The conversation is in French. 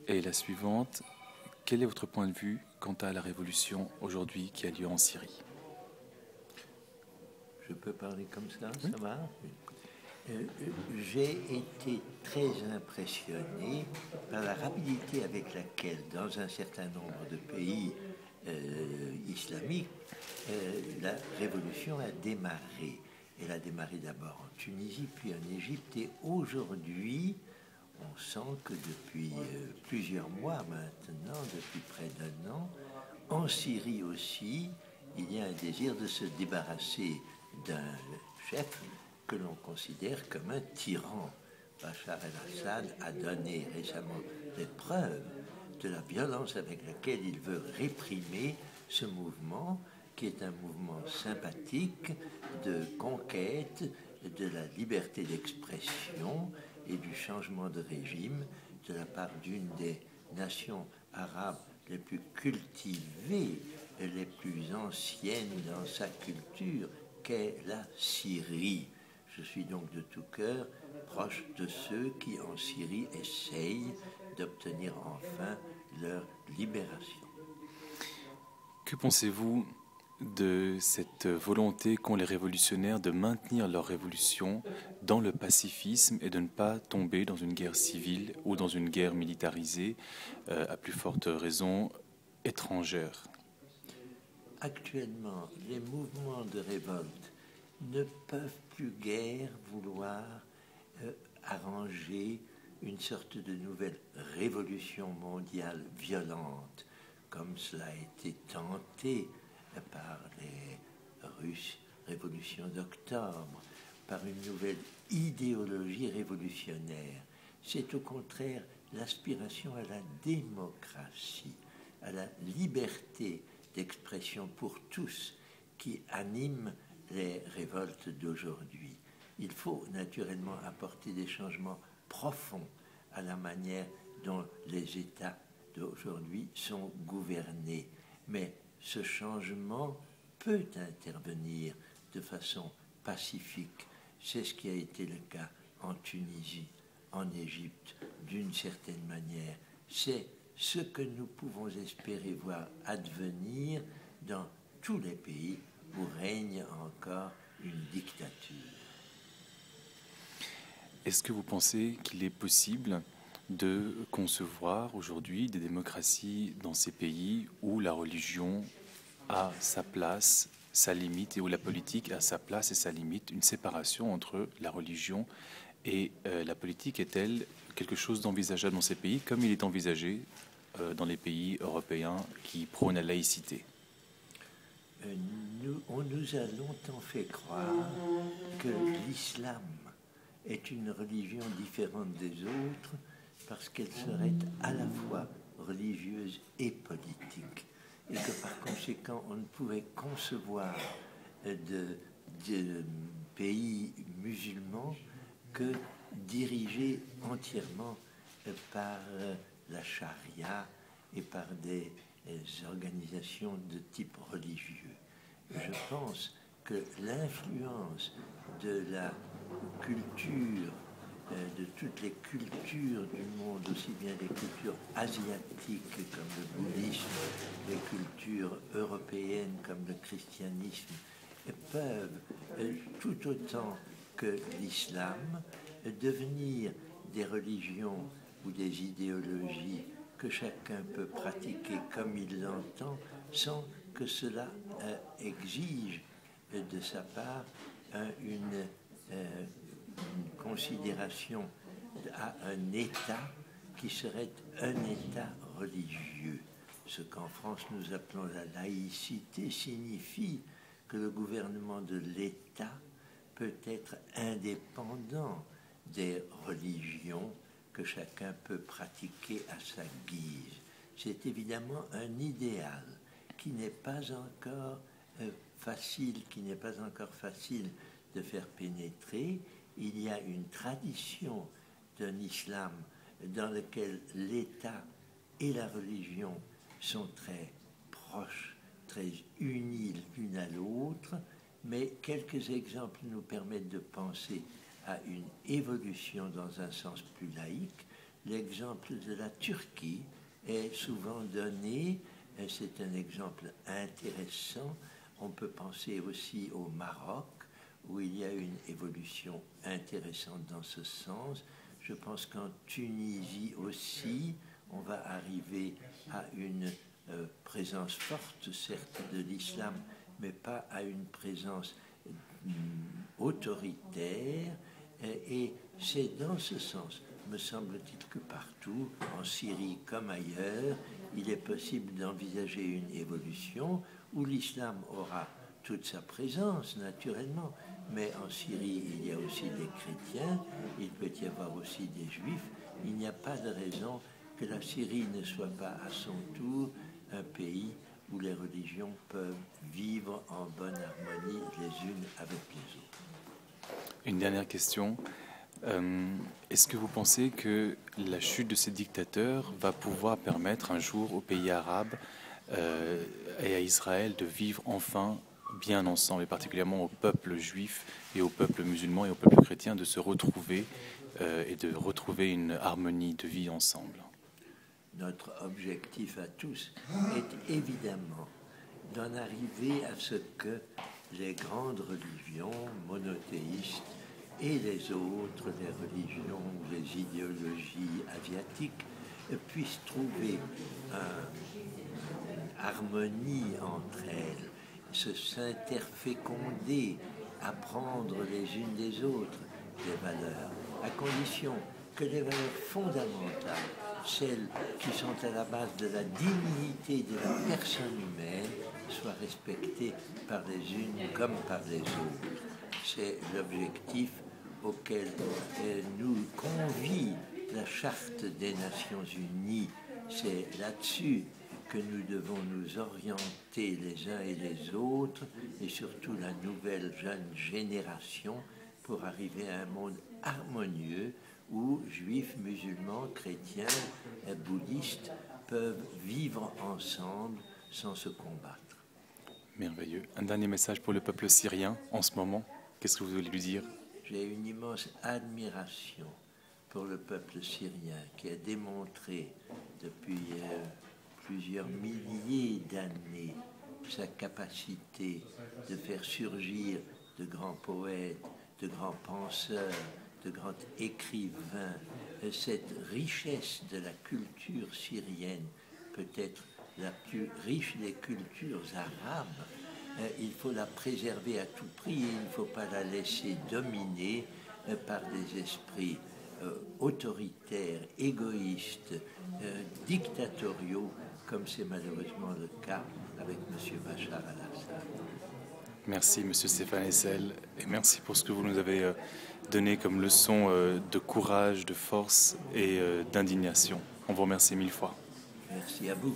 est la suivante. Quel est votre point de vue quant à la révolution aujourd'hui qui a lieu en Syrie? Je peux parler comme ça, Oui. ça va? J'ai été très impressionné par la rapidité avec laquelle, dans un certain nombre de pays islamiques, la révolution a démarré. Elle a démarré d'abord en Tunisie, puis en Égypte, et aujourd'hui, on sent que depuis plusieurs mois maintenant, depuis près d'un an, en Syrie aussi, il y a un désir de se débarrasser d'un chef que l'on considère comme un tyran. Bachar el-Assad a donné récemment des preuves de la violence avec laquelle il veut réprimer ce mouvement, qui est un mouvement sympathique de conquête de la liberté d'expression et du changement de régime de la part d'une des nations arabes les plus cultivées, les plus anciennes dans sa culture, qu'est la Syrie. Je suis donc de tout cœur proche de ceux qui, en Syrie, essayent d'obtenir enfin leur libération. Que pensez-vous de cette volonté qu'ont les révolutionnaires de maintenir leur révolution dans le pacifisme et de ne pas tomber dans une guerre civile ou dans une guerre militarisée, à plus forte raison étrangère? Actuellement, les mouvements de révolte ne peuvent plus guère vouloir arranger une sorte de nouvelle révolution mondiale violente, comme cela a été tenté par les Russes, révolution d'octobre, par une nouvelle idéologie révolutionnaire. C'est au contraire l'aspiration à la démocratie, à la liberté d'expression pour tous qui anime les révoltes d'aujourd'hui. Il faut naturellement apporter des changements profonds à la manière dont les États d'aujourd'hui sont gouvernés. Mais ce changement peut intervenir de façon pacifique. C'est ce qui a été le cas en Tunisie, en Égypte, d'une certaine manière. C'est ce que nous pouvons espérer voir advenir dans tous les pays où règne encore une dictature. Est-ce que vous pensez qu'il est possible de concevoir aujourd'hui des démocraties dans ces pays où la religion a sa place, sa limite, et où la politique a sa place et sa limite, une séparation entre la religion et la politique est-elle quelque chose d'envisageable dans ces pays, comme il est envisagé dans les pays européens qui prônent la laïcité? On nous a longtemps fait croire que l'islam est une religion différente des autres parce qu'elle serait à la fois religieuse et politique, et que par conséquent on ne pouvait concevoir de pays musulmans que dirigés entièrement par la charia et par des organisations de type religieux. Je pense que l'influence de la culture, de toutes les cultures du monde, aussi bien les cultures asiatiques comme le bouddhisme, les cultures européennes comme le christianisme, peuvent, tout autant que l'islam, devenir des religions ou des idéologies que chacun peut pratiquer comme il l'entend, sans que cela exige de sa part une considération à un État qui serait un État religieux. Ce qu'en France nous appelons la laïcité signifie que le gouvernement de l'État peut être indépendant des religions que chacun peut pratiquer à sa guise. C'est évidemment un idéal qui n'est pas encore facile, de faire pénétrer. Il y a une tradition d'un islam dans lequel l'État et la religion sont très proches, très unis l'une à l'autre, mais quelques exemples nous permettent de penser à une évolution dans un sens plus laïque. l'exemple de la Turquie est souvent donné. C'est un exemple intéressant. On peut penser aussi au Maroc, où il y a une évolution intéressante dans ce sens. Je pense qu'en Tunisie aussi, on va arriver à une présence forte, certes, de l'islam, mais pas à une présence autoritaire. Et c'est dans ce sens, me semble-t-il, que partout, en Syrie comme ailleurs, il est possible d'envisager une évolution où l'islam aura toute sa présence, naturellement. Mais en Syrie, il y a aussi des chrétiens, il peut y avoir aussi des juifs. Il n'y a pas de raison que la Syrie ne soit pas à son tour un pays où les religions peuvent vivre en bonne harmonie les unes avec les autres. Une dernière question. Est-ce que vous pensez que la chute de ces dictateurs va pouvoir permettre un jour aux pays arabes et à Israël de vivre enfin bien ensemble, et particulièrement au peuple juif et au peuple musulman et au peuple chrétien de se retrouver et de retrouver une harmonie de vie ensemble? Notre objectif à tous est évidemment d'en arriver à ce que les grandes religions monothéistes et les autres, les religions, les idéologies asiatiques, puissent trouver une harmonie entre elles, s'interféconder, apprendre les unes des autres des valeurs, à condition que les valeurs fondamentales, celles qui sont à la base de la dignité de la personne humaine, soient respectées par les unes comme par les autres. C'est l'objectif auquel nous convie la Charte des Nations Unies. C'est là-dessus que nous devons nous orienter les uns et les autres, et surtout la nouvelle jeune génération, pour arriver à un monde harmonieux où juifs, musulmans, chrétiens, bouddhistes peuvent vivre ensemble sans se combattre. Merveilleux. Un dernier message pour le peuple syrien en ce moment. Qu'est-ce que vous voulez lui dire? J'ai une immense admiration pour le peuple syrien qui a démontré depuis plusieurs milliers d'années sa capacité de faire surgir de grands poètes, de grands penseurs, de grands écrivains. Cette richesse de la culture syrienne, peut-être la plus riche des cultures arabes, il faut la préserver à tout prix et il ne faut pas la laisser dominer par des esprits autoritaires, égoïstes, dictatoriaux, comme c'est malheureusement le cas avec M. Bachar al-Assad. Merci, M. Stéphane Hessel, et merci pour ce que vous nous avez donné comme leçon de courage, de force et d'indignation. On vous remercie 1000 fois. Merci à vous.